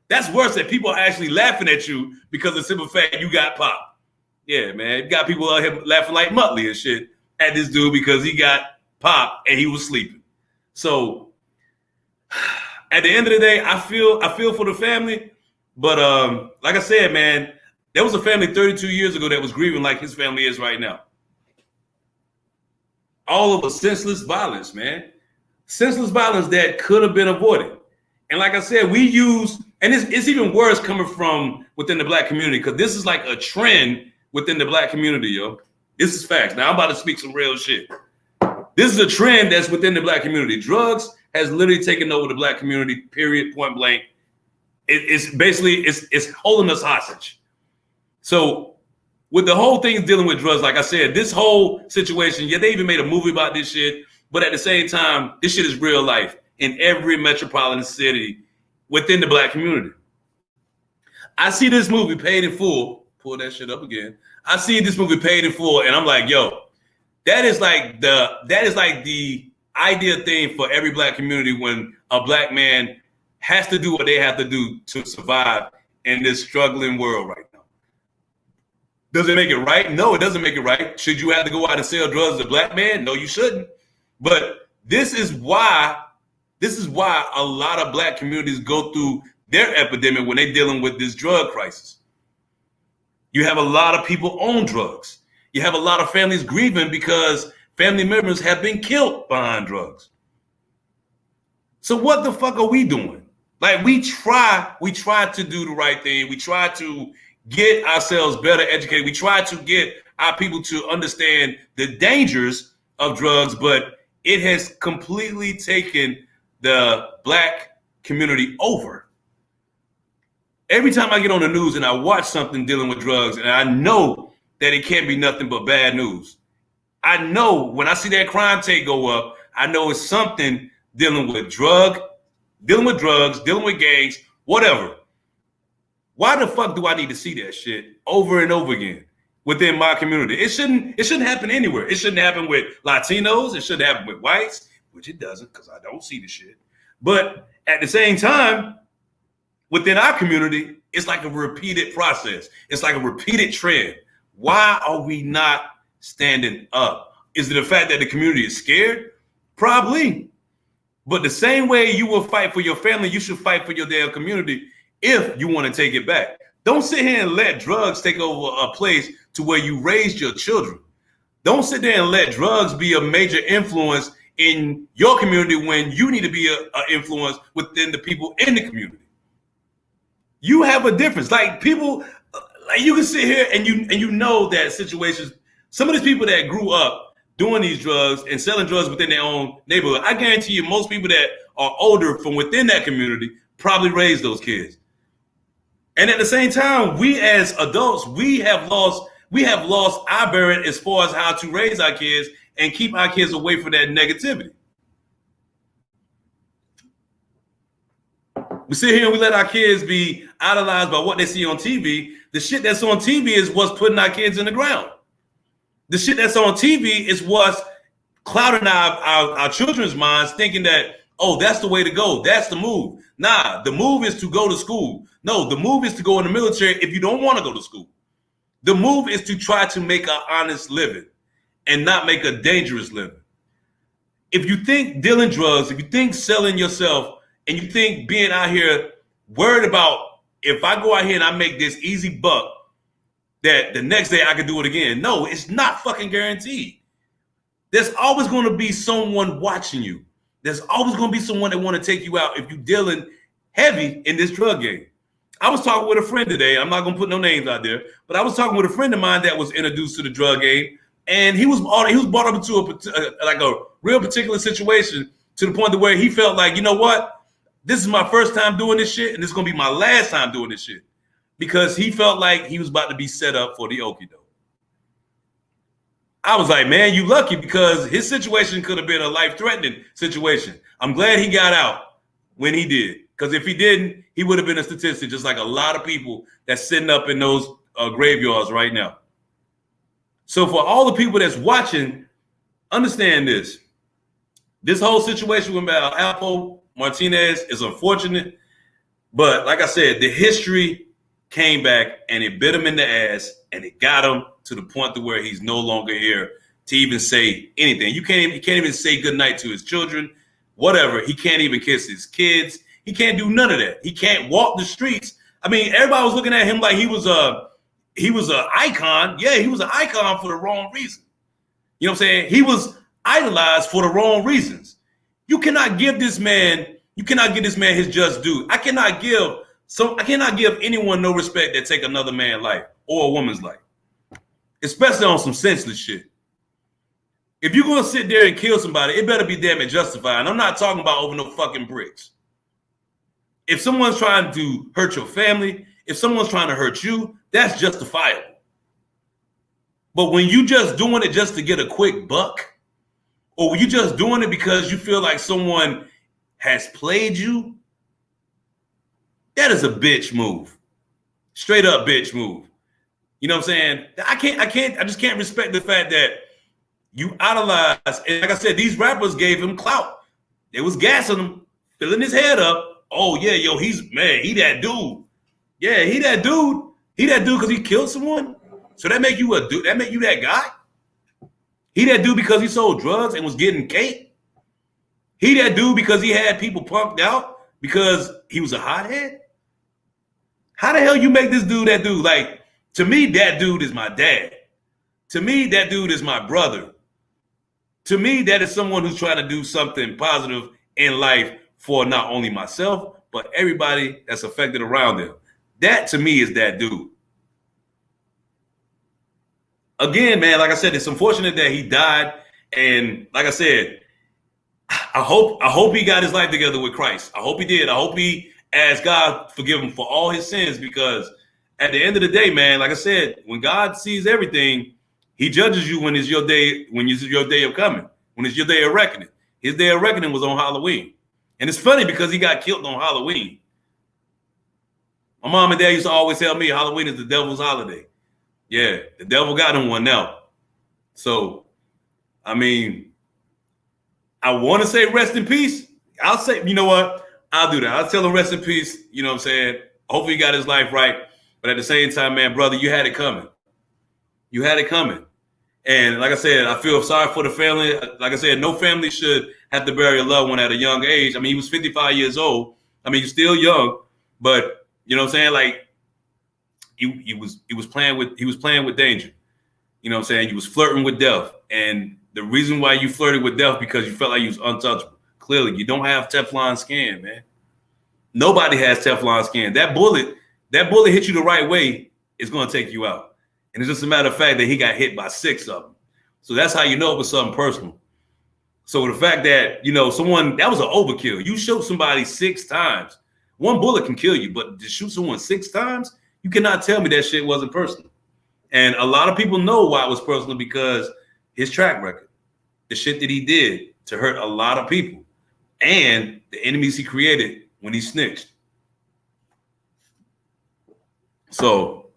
That's worse that people are actually laughing at you because of the simple fact you got popped. Yeah, man. You got people out here laughing like Muttley and shit at this dude because he got popped and he was sleeping. So at the end of the day, I feel for the family. But like I said, man, there was a family 32 years ago that was grieving like his family is right now. All of a senseless violence, man. Senseless violence that could have been avoided. And like I said, we use, and it's even worse coming from within the black community, because this is like a trend within the black community, yo. This is facts. Now I'm about to speak some real shit. This is a trend that's within the black community. Drugs has literally taken over the black community, period, point blank. It's basically holding us hostage. So with the whole thing dealing with drugs, like I said, this whole situation, yeah, they even made a movie about this shit, but at the same time, this shit is real life in every metropolitan city within the black community. I see this movie Paid in Full. Pull that shit up again. I see this movie Paid in Full, and I'm like, yo, that is like the ideal thing for every black community when a black man has to do what they have to do to survive in this struggling world right now. Does it make it right? No, it doesn't make it right. Should you have to go out and sell drugs as a black man? No, you shouldn't. But this is why a lot of black communities go through their epidemic when they're dealing with this drug crisis. You have a lot of people on drugs. You have a lot of families grieving because family members have been killed behind drugs. So what the fuck are we doing? Like we try to do the right thing. We try to get ourselves better educated. We try to get our people to understand the dangers of drugs, but it has completely taken the black community over. Every time I get on the news and I watch something dealing with drugs, and I know that it can't be nothing but bad news. I know when I see that crime rate go up, I know it's something dealing with drugs, dealing with gangs, whatever. Why the fuck do I need to see that shit over and over again within my community? It shouldn't happen anywhere. It shouldn't happen with Latinos. It shouldn't happen with whites, which it doesn't because I don't see the shit. But at the same time, within our community, it's like a repeated process. It's like a repeated trend. Why are we not standing up. Is it the fact that the community is scared? Probably. But the same way you will fight for your family, you should fight for your damn community if you want to take it back. Don't sit here and let drugs take over a place to where you raised your children. Don't sit there and let drugs be a major influence in your community when you need to be an influence within the people in the community. You have a difference. Like people, like you can sit here and you know that situations, some of these people that grew up doing these drugs and selling drugs within their own neighborhood, I guarantee you most people that are older from within that community probably raised those kids. And at the same time, we as adults, we have lost our bearing as far as how to raise our kids and keep our kids away from that negativity. We sit here and we let our kids be idolized by what they see on TV. The shit that's on TV is what's putting our kids in the ground. The shit that's on TV is what's clouding our children's minds, thinking that, oh, that's the way to go. That's the move. Nah, the move is to go to school. No, the move is to go in the military if you don't want to go to school. The move is to try to make an honest living and not make a dangerous living. If you think dealing drugs, if you think selling yourself, and you think being out here worried about if I go out here and I make this easy buck, that the next day I can do it again. No, it's not fucking guaranteed. There's always going to be someone watching you. There's always going to be someone that want to take you out if you're dealing heavy in this drug game. I was talking with a friend today. I'm not going to put no names out there, but I was talking with a friend of mine that was introduced to the drug game, and he was brought up into a real particular situation to the point to where he felt like, you know what, this is my first time doing this shit, and this is going to be my last time doing this shit, because he felt like he was about to be set up for the okie doke. I was like, man, you lucky, because his situation could have been a life-threatening situation. I'm glad he got out when he did, because if he didn't, he would have been a statistic, just like a lot of people that's sitting up in those graveyards right now. So for all the people that's watching, understand this. This whole situation with Alpo Martinez is unfortunate, but like I said, the history came back and it bit him in the ass, and it got him to the point to where he's no longer here to even say anything. He can't even say goodnight to his children, whatever. He can't even kiss his kids. He can't do none of that. He can't walk the streets. I mean, everybody was looking at him like he was an icon. Yeah, he was an icon for the wrong reason. You know what I'm saying? He was idolized for the wrong reasons. You cannot give this man his just due. I cannot give anyone no respect that take another man's life or a woman's life, especially on some senseless shit. If you're gonna sit there and kill somebody, it better be damn it justified. And I'm not talking about over no fucking bricks. If someone's trying to hurt your family, if someone's trying to hurt you, that's justifiable. But when you just doing it just to get a quick buck, or when you just doing it because you feel like someone has played you, that is a bitch move. Straight up bitch move. You know what I'm saying? I just can't respect the fact that you idolize. And like I said, these rappers gave him clout. They was gassing him, filling his head up. Oh yeah, yo, he that dude. Yeah, he that dude. He that dude because he killed someone. So that make you a dude. That make you that guy. He that dude because he sold drugs and was getting cake. He that dude because he had people punked out because he was a hothead. How the hell you make this dude that dude? Like, to me, that dude is my dad. To me, that dude is my brother. To me, that is someone who's trying to do something positive in life for not only myself, but everybody that's affected around them. That, to me, is that dude. Again, man, like I said, it's unfortunate that he died. And like I said, I hope he got his life together with Christ. I hope he did. I hope he asked God forgive him for all his sins, because at the end of the day, man, like I said, when God sees everything, he judges you when it's your day, when it's your day of coming, when it's your day of reckoning. His day of reckoning was on Halloween. And it's funny because he got killed on Halloween. My mom and dad used to always tell me Halloween is the devil's holiday. Yeah, the devil got him one now. So, I mean, I want to say rest in peace. I'll say, you know what? I'll do that. I'll tell him rest in peace. You know what I'm saying? Hopefully he got his life right. But at the same time, man, brother, you had it coming. You had it coming. And like I said, I feel sorry for the family. Like I said, no family should have to bury a loved one at a young age. I mean, he was 55 years old. I mean, he's still young, but you know what I'm saying? Like he was playing with danger. You know what I'm saying? He was flirting with death. And the reason why you flirted with death because you felt like you was untouchable. Clearly, you don't have Teflon skin, man. Nobody has Teflon skin. That bullet hit you the right way, it's gonna take you out. And it's just a matter of fact that he got hit by 6 of them. So that's how you know it was something personal. So the fact that, you know, that was an overkill. You shoot somebody 6 times. One bullet can kill you, but to shoot someone 6 times, you cannot tell me that shit wasn't personal. And a lot of people know why it was personal because his track record, the shit that he did to hurt a lot of people, and the enemies he created when he snitched. So,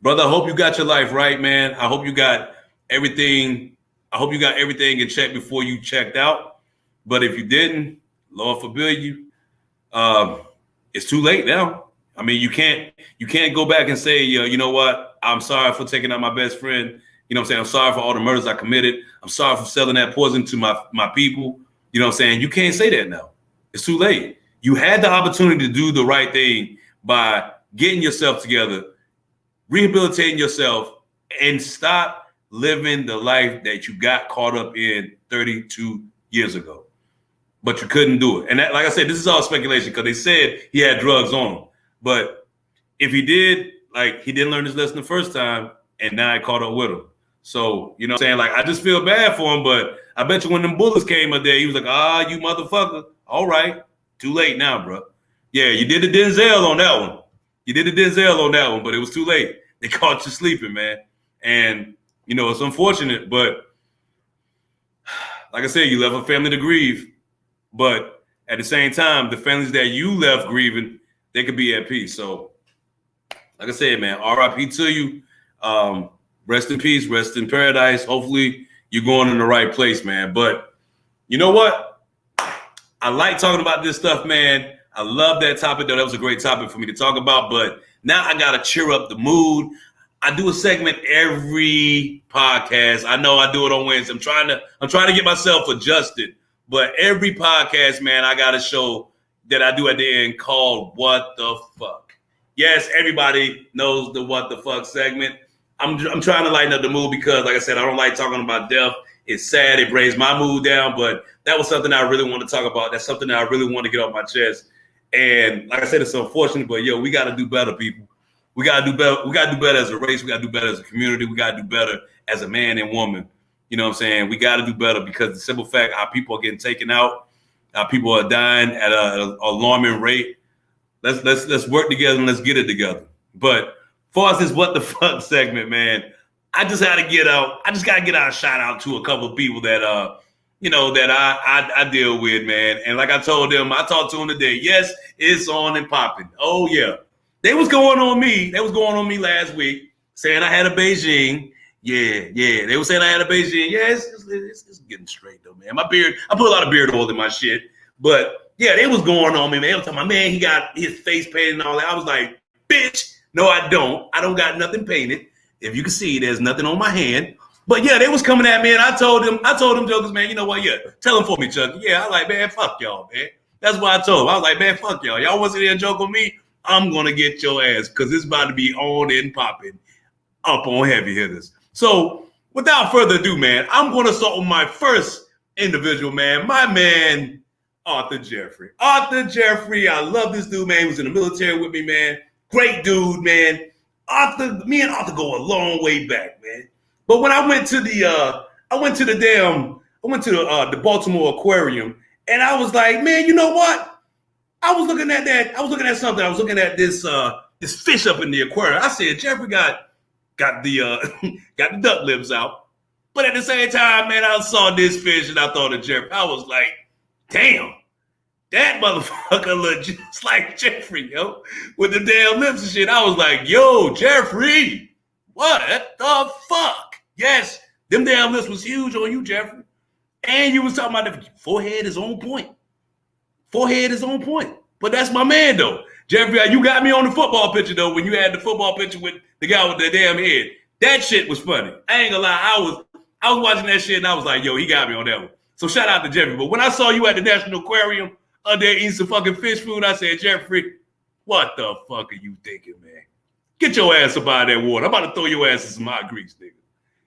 brother, I hope you got your life right, man. I hope you got everything. I hope you got everything in check before you checked out. But if you didn't, Lord forbid you, it's too late now. I mean, you can't go back and say, you know what? I'm sorry for taking out my best friend. You know what I'm saying? I'm sorry for all the murders I committed. I'm sorry for selling that poison to my people. You know what I'm saying? You can't say that now. It's too late. You had the opportunity to do the right thing by getting yourself together, rehabilitating yourself, and stop living the life that you got caught up in 32 years ago. But you couldn't do it. And that, like I said, this is all speculation because they said he had drugs on him. But if he did, like, he didn't learn his lesson the first time, and now I caught up with him. So, you know what I'm saying? Like, I just feel bad for him, but I bet you when them bullets came up there, he was like, you motherfucker. All right. Too late now, bro. Yeah, you did the Denzel on that one. But it was too late. They caught you sleeping, man. And, you know, it's unfortunate, but like I said, you left a family to grieve. But at the same time, the families that you left grieving, they could be at peace. So, like I said, man, RIP to you. Rest in peace, rest in paradise. Hopefully you're going in the right place, man. But you know what? I like talking about this stuff, man. I love that topic, though. That was a great topic for me to talk about. But now I got to cheer up the mood. I do a segment every podcast. I know I do it on Wednesday. I'm trying to get myself adjusted. But every podcast, man, I got a show that I do at the end called What the Fuck. Yes, everybody knows the What the Fuck segment. I'm trying to lighten up the mood because, like I said, I don't like talking about death. It's sad. It brings my mood down. But that was something I really want to talk about. That's something that I really want to get off my chest. And like I said, it's unfortunate, but we got to do better, people. We got to do better. We got to do better as a race. We got to do better as a community. We got to do better as a man and woman. You know what I'm saying? We got to do better because the simple fact, our people are getting taken out. Our people are dying at an alarming rate. Let's work together and let's get it together. But far as this What the Fuck segment, man, I just got to get out a shout out to a couple of people that that I deal with, man. And like I told them, I talked to them today. Yes, it's on and popping. Oh yeah. They was going on me last week, saying I had a Beijing. Yeah. They were saying I had a Beijing. Yeah, it's getting straight though, man. My beard, I put a lot of beard oil in my shit. But yeah, they was going on me, man. They was talking about, man, he got his face painted and all that. I was like, bitch, no, I don't. I don't got nothing painted. If you can see, there's nothing on my hand. But yeah, they was coming at me, and I told them jokers, man, you know what? Yeah, tell them for me, Chuck. Yeah, I like, man, fuck y'all, man. That's what I told them. I was like, man, fuck y'all. Y'all want to sit there and joke on me? I'm gonna get your ass because it's about to be on and popping up on heavy hitters. So without further ado, man, I'm gonna start with my first individual, man. My man, Arthur Jeffrey. Arthur Jeffrey, I love this dude, man. He was in the military with me, man. Great dude, man. Me and Arthur go a long way back, man. But when I went to the Baltimore Aquarium, and I was like, man, you know what? I was looking at that. I was looking at something. I was looking at this fish up in the aquarium. I said, Jeffrey got the got the duck lips out. But at the same time, man, I saw this fish and I thought of Jeffrey. I was like, damn, that motherfucker look just like Jeffrey, yo, with the damn lips and shit. I was like, yo, Jeffrey, what the fuck? Yes, them damn lips was huge on you, Jeffrey. And you was talking about the forehead is on point. Forehead is on point. But that's my man, though. Jeffrey, you got me on the football picture, though, when you had the football picture with the guy with the damn head. That shit was funny. I ain't gonna lie. I was watching that shit and I was like, yo, he got me on that one. So shout out to Jeffrey. But when I saw you at the National Aquarium up there eating some fucking fish food, I said, Jeffrey, what the fuck are you thinking, man? Get your ass up out of that water. I'm about to throw your ass in some hot grease, nigga.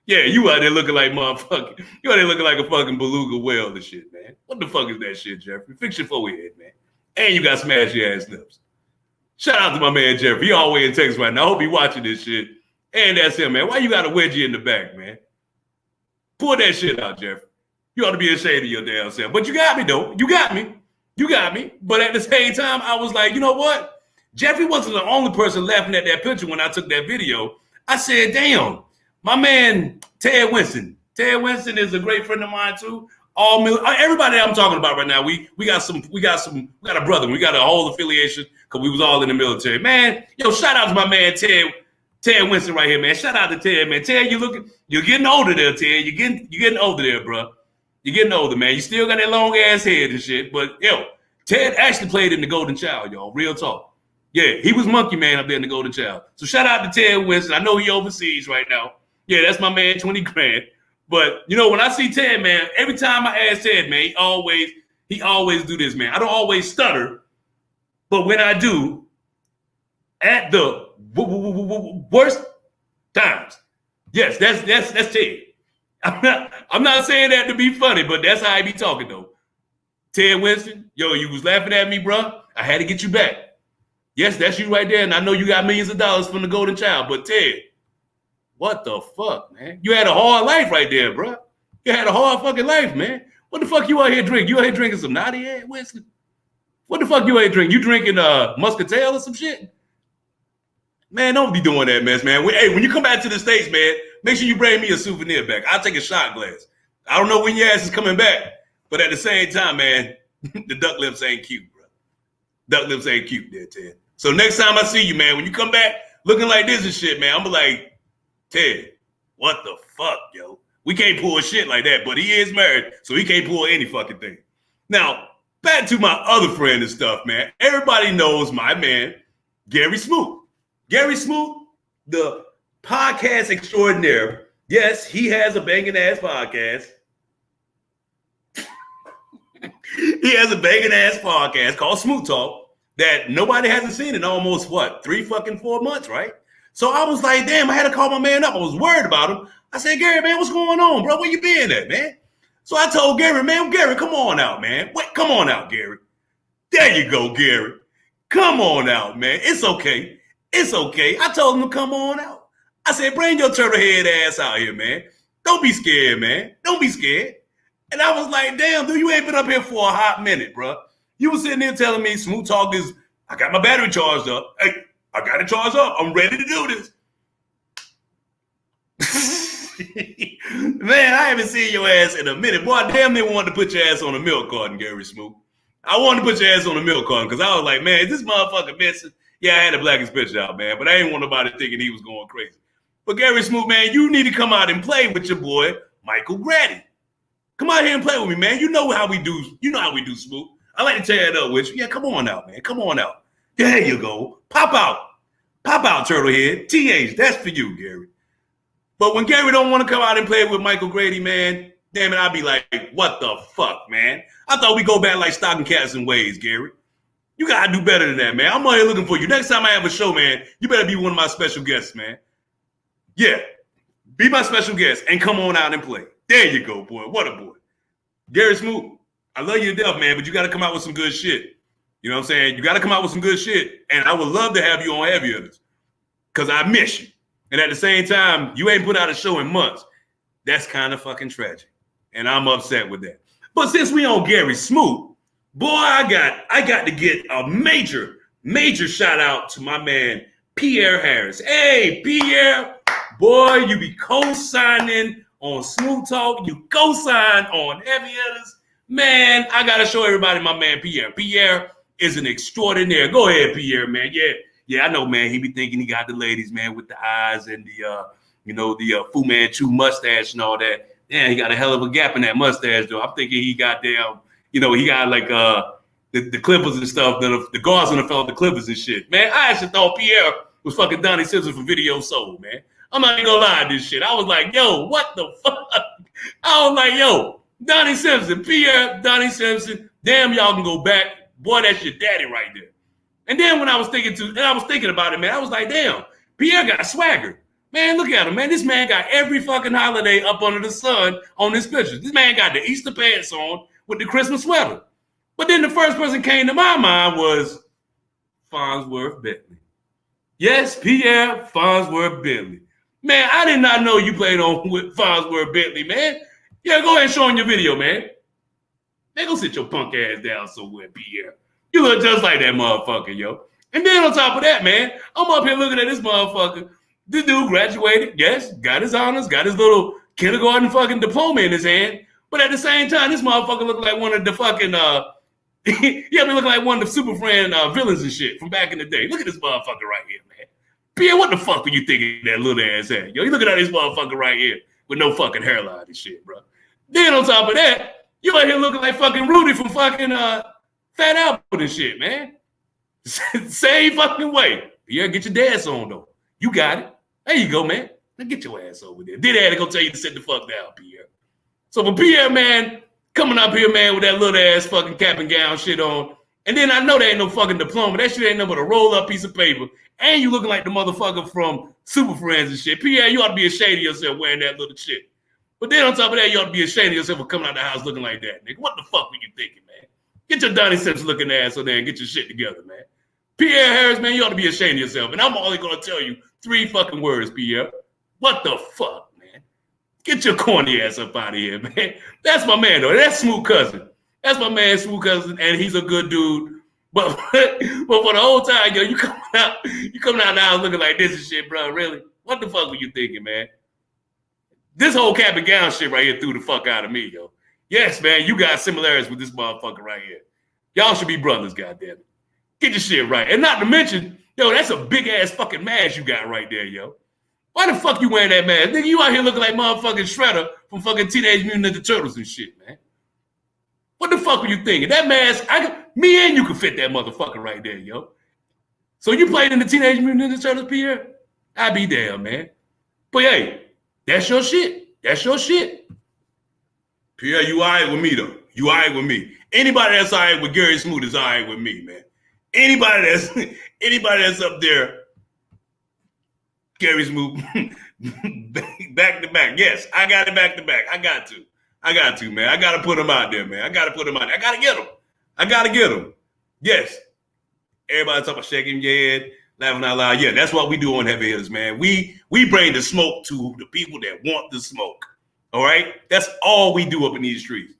Yeah, you out there looking like motherfucking, you out there looking like a fucking beluga whale and shit, man. What the fuck is that shit, Jeffrey? Fix your forehead, man. And you got smashed your ass lips. Shout out to my man, Jeffrey. He all the way in Texas right now. I hope he watching this shit. And that's him, man. Why you got a wedgie in the back, man? Pull that shit out, Jeffrey. You ought to be ashamed of your damn self. But you got me, though. You got me. You got me. But at the same time, I was like, you know what? Jeffrey wasn't the only person laughing at that picture when I took that video. I said, damn, my man, Ted Winston. Ted Winston is a great friend of mine, too. Everybody I'm talking about right now, we got a brother. We got a whole affiliation because we was all in the military. Man, yo, shout out to my man, Ted Winston right here, man. Shout out to Ted, man. Ted, you're getting older there, Ted. You're getting older there, bro. You're getting older, man. You still got that long ass head and shit. But yo, Ted actually played in the Golden Child, y'all. Real talk. Yeah, he was Monkey Man up there in the Golden Child. So shout out to Ted Winston. I know he overseas right now. Yeah, that's my man, 20 grand. But you know, when I see Ted, man, every time I ask Ted, man, he always do this, man. I don't always stutter, but when I do, at the worst times, yes, that's Ted. I'm not saying that to be funny, but that's how I be talking though. Ted Winston, yo, you was laughing at me, bro. I had to get you back. Yes, that's you right there, and I know you got millions of dollars from the Golden Child, but Ted, what the fuck, man? You had a hard life right there, bro. You had a hard fucking life, man. What the fuck you out here drinking? You out here drinking some naughty ass whiskey? What the fuck you out here drinking? You drinking Muscatel or some shit? Man, don't be doing that mess, man. When you come back to the States, man, make sure you bring me a souvenir back. I'll take a shot glass. I don't know when your ass is coming back, but at the same time, man, the duck lips ain't cute, bro. Duck lips ain't cute there, Ted. So next time I see you, man, when you come back looking like this and shit, man, I'm like, Ted, what the fuck, yo? We can't pull shit like that, but he is married, so he can't pull any fucking thing. Now, back to my other friend and stuff, man. Everybody knows my man, Gary Smoot. Gary Smoot, the podcast extraordinaire. Yes, he has a banging ass podcast. He has a banging ass podcast called Smoot Talk that nobody hasn't seen in almost, 4 months, right? So I was like, damn, I had to call my man up. I was worried about him. I said, Gary, man, what's going on, bro? Where you been at, man? So I told Gary, man, Gary, come on out, man. Come on out, Gary. There you go, Gary. Come on out, man. It's okay. It's okay. I told him to come on out. I said, bring your turtle head ass out here, man. Don't be scared, man. Don't be scared. And I was like, damn, dude, you ain't been up here for a hot minute, bro. You was sitting there telling me Smoot Talk is, I got my battery charged up. Hey, I got it charged up. I'm ready to do this. Man, I haven't seen your ass in a minute. Boy, I damn near wanted to put your ass on a milk carton, Gary Smoot. I wanted to put your ass on a milk carton because I was like, man, is this motherfucker missing? Yeah, I had the blackest picture out, man, but I ain't want nobody thinking he was going crazy. But Gary Smoot, man, you need to come out and play with your boy, Michael Grady. Come out here and play with me, man. You know how we do. You know how we do, Smoot. I like to tear it up with you. Yeah, come on out, man. Come on out. There you go. Pop out. Pop out, Turtlehead. TH, that's for you, Gary. But when Gary don't want to come out and play with Michael Grady, man, damn it, I'll be like, what the fuck, man? I thought we go back like stocking cats and ways, Gary. You got to do better than that, man. I'm out here looking for you. Next time I have a show, man, you better be one of my special guests, man. Yeah, be my special guest and come on out and play. There you go, boy. What a boy. Gary Smoot, I love you to death, man, but you got to come out with some good shit. You know what I'm saying? You got to come out with some good shit. And I would love to have you on Heavy Hitters because I miss you. And at the same time, you ain't put out a show in months. That's kind of fucking tragic. And I'm upset with that. But since we on Gary Smoot, boy, I got to get a major shout out to my man, Pierre Harris. Hey, Pierre, boy, you be co-signing on Smoot Talk. You co-sign on Heavy Hitters. Man, I got to show everybody my man, Pierre. Pierre is an extraordinaire. Go ahead, Pierre, man. Yeah, I know, man. He be thinking he got the ladies, man, with the eyes and the Fu Manchu mustache and all that. Yeah, he got a hell of a gap in that mustache, though. I'm thinking he got damn, he got like the Clippers and stuff. The guards gonna fell off the Clippers and shit. Man, I actually thought Pierre was fucking Donnie Simpson from Video Soul, man. I'm not even gonna lie to this shit. I was like, yo, what the fuck? I was like, yo, Donnie Simpson, Pierre, Donnie Simpson, damn, y'all can go back. Boy, that's your daddy right there. And then when I was thinking about it, man, I was like, damn, Pierre got swagger. Man, look at him, man. This man got every fucking holiday up under the sun on his pictures. This man got the Easter pants on with the Christmas sweater. But then the first person came to my mind was Farnsworth Bentley. Yes, Pierre Farnsworth Bentley. Man, I did not know you played on with Farnsworth Bentley, man. Yeah, go ahead and show him your video, man. Man, go sit your punk ass down somewhere, Pierre. You look just like that motherfucker, yo. And then on top of that, man, I'm up here looking at this motherfucker. This dude graduated, yes, got his honors, got his little kindergarten fucking diploma in his hand. But at the same time, this motherfucker looked like one of the fucking, looking like one of the Super Friend villains and shit from back in the day. Look at this motherfucker right here, man. Pierre, what the fuck were you thinking that little ass at? Yo, you looking at this motherfucker right here with no fucking hairline and shit, bro. Then on top of that, you out here looking like fucking Rudy from fucking Fat Albert and shit, man. Same fucking way. Pierre, get your dance on, though. You got it. There you go, man. Now get your ass over there. Did I had to go tell you to sit the fuck down, Pierre. So for Pierre, man, coming up here, man, with that little ass fucking cap and gown shit on, and then I know there ain't no fucking diploma. That shit ain't nothing but a roll-up piece of paper. And you looking like the motherfucker from Super Friends and shit. Pierre, you ought to be ashamed of yourself wearing that little shit. But then on top of that, you ought to be ashamed of yourself for coming out the house looking like that, nigga. What the fuck were you thinking, man? Get your Donnie Simpson looking ass on there and get your shit together, man. Pierre Harris, man, you ought to be ashamed of yourself. And I'm only going to tell you 3 fucking words, Pierre. What the fuck, man? Get your corny ass up out of here, man. That's my man, though. That's Smooth Cousin. That's my man, Smooth Cousin, and he's a good dude. But for the whole time, yo, you coming out now looking like this and shit, bro. Really? What the fuck were you thinking, man? This whole cap and gown shit right here threw the fuck out of me, yo. Yes, man, you got similarities with this motherfucker right here. Y'all should be brothers, goddamn it. Get your shit right. And not to mention, yo, that's a big ass fucking mask you got right there, yo. Why the fuck you wearing that mask? Nigga, you out here looking like motherfucking Shredder from fucking Teenage Mutant Ninja Turtles and shit, man. What the fuck were you thinking? That mask, me and you could fit that motherfucker right there, yo. So you played in the Teenage Mutant Ninja Turtles, Pierre? I be damn, man. But hey, that's your shit. That's your shit. Pierre, you all right with me, though. You all right with me. Anybody that's all right with Gary Smoot is all right with me, man. Anybody that's up there, Gary Smoot, back to back. Yes, I got it back to back. I got to, man. I got to put him out there, man. I got to put him out there. I got to get him. Yes. Everybody talking about shaking your head, laughing out loud. Yeah, that's what we do on Heavy Hitters, man. We bring the smoke to the people that want the smoke. All right? That's all we do up in these streets.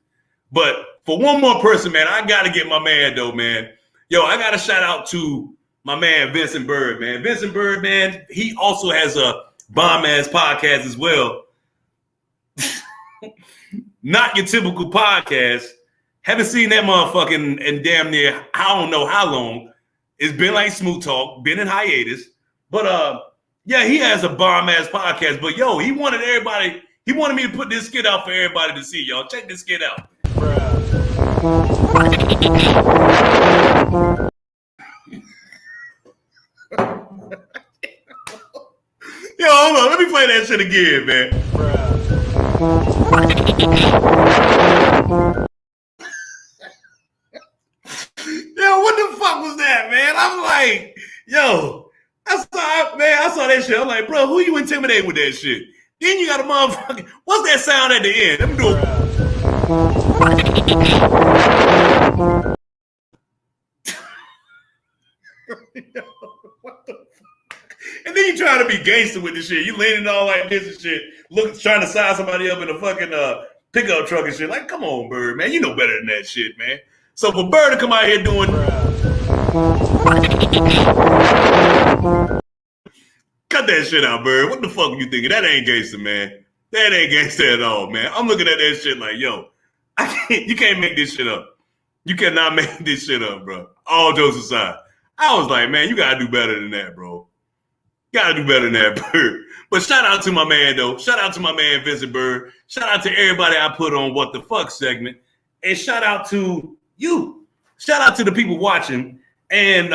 But for one more person, man, I got to get my man, though, man. Yo, I got to shout out to my man, Vincent Bird, man. Vincent Bird, man, he also has a bomb-ass podcast as well. Not your typical podcast. Haven't seen that motherfucking in damn near, I don't know how long. It's been like Smooth Talk, been in hiatus. But, yeah, he has a bomb-ass podcast. But, yo, he wanted me to put this skit out for everybody to see, y'all. Check this skit out. Yo, hold on. Let me play that shit again, man. Yo, what the fuck was that, man? I'm like, yo, I saw that shit. I'm like, bro, who you intimidating with that shit? Then you got a motherfucker. What's that sound at the end? Let me do it. Yo, what the fuck? And then you trying to be gangster with this shit. You leaning all like this and shit, trying to size somebody up in a fucking pickup truck and shit. Like, come on, Bird, man. You know better than that shit, man. So for Bird to come out here doing cut that shit out, Bird. What the fuck are you thinking? That ain't gangster, man. That ain't gangster at all, man. I'm looking at that shit like, yo, you can't make this shit up. You cannot make this shit up, bro. All jokes aside. I was like, man, you gotta do better than that, bro. Gotta do better than that, Bird. But shout out to my man, though. Shout out to my man, Vincent Bird. Shout out to everybody I put on What the Fuck segment. And shout out to you. Shout out to the people watching. And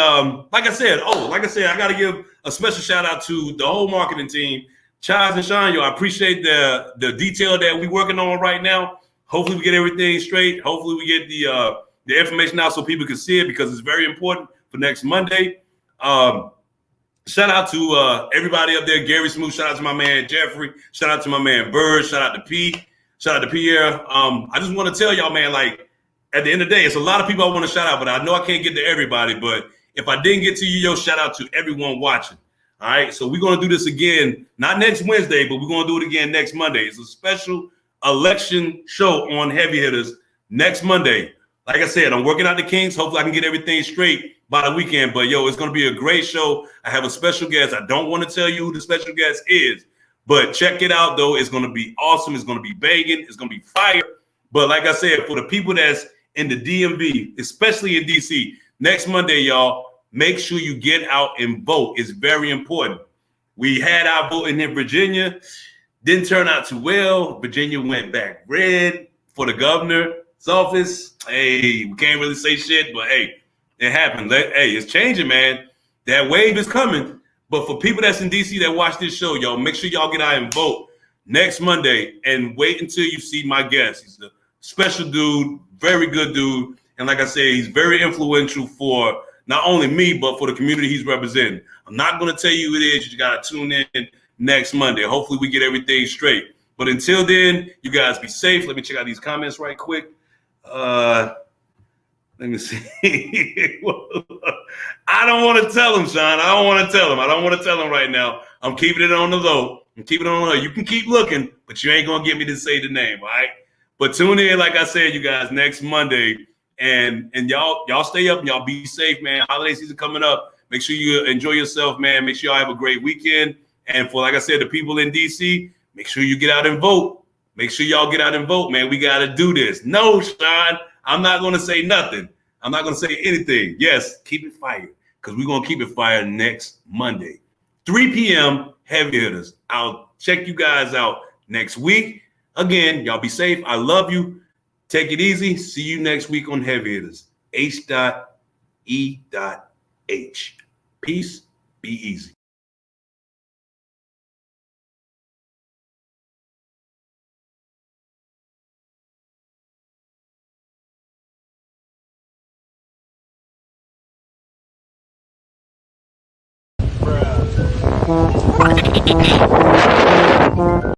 like I said, I got to give a special shout out to the whole marketing team. Chaz and Sean, yo, I appreciate the detail that we're working on right now. Hopefully, we get everything straight. Hopefully, we get the information out so people can see it because it's very important for next Monday. Shout out to everybody up there, Gary Smooth. Shout out to my man Jeffrey. Shout out to my man Bird. Shout out to Pete. Shout out to Pierre. I just want to tell y'all, man, like at the end of the day, it's a lot of people I want to shout out, but I know I can't get to everybody. But if I didn't get to you, yo, shout out to everyone watching. All right, so we're going to do this again, not next Wednesday, but we're going to do it again next Monday. It's a special election show on Heavy Hitters next Monday. Like I said, I'm working out the kinks. Hopefully I can get everything straight by the weekend. But, yo, it's going to be a great show. I have a special guest. I don't want to tell you who the special guest is, but check it out, though. It's going to be awesome. It's going to be banging. It's going to be fire. But like I said, for the people that's in the DMV, especially in D.C., next Monday, y'all, make sure you get out and vote. It's very important. We had our voting in Virginia. Didn't turn out too well. Virginia went back red for the governor's office. Hey, we can't really say shit, but hey, it happened. Hey, it's changing, man. That wave is coming. But for people that's in DC that watch this show, y'all, make sure y'all get out and vote next Monday and wait until you see my guest. He's a special dude, very good dude. And like I said, he's very influential for not only me, but for the community he's representing. I'm not going to tell you who it is. You just got to tune in next Monday. Hopefully we get everything straight. But until then, you guys be safe. Let me check out these comments right quick. Let me see. I don't want to tell him, Sean. I don't want to tell him right now. I'm keeping it on the low. You can keep looking, but you ain't going to get me to say the name, all right? But tune in, like I said, you guys, next Monday. And y'all stay up and y'all be safe, man. Holiday season coming up. Make sure you enjoy yourself, man. Make sure y'all have a great weekend. And for, like I said, the people in DC, make sure you get out and vote. Make sure y'all get out and vote, man. We got to do this. No, Sean, I'm not going to say nothing. I'm not going to say anything. Yes, keep it fired because we're going to keep it fired next Monday. 3 p.m. Heavy Hitters. I'll check you guys out next week. Again, y'all be safe. I love you. Take it easy. See you next week on Heavy Hitters. H.E.H. Peace. Be easy. Bruh.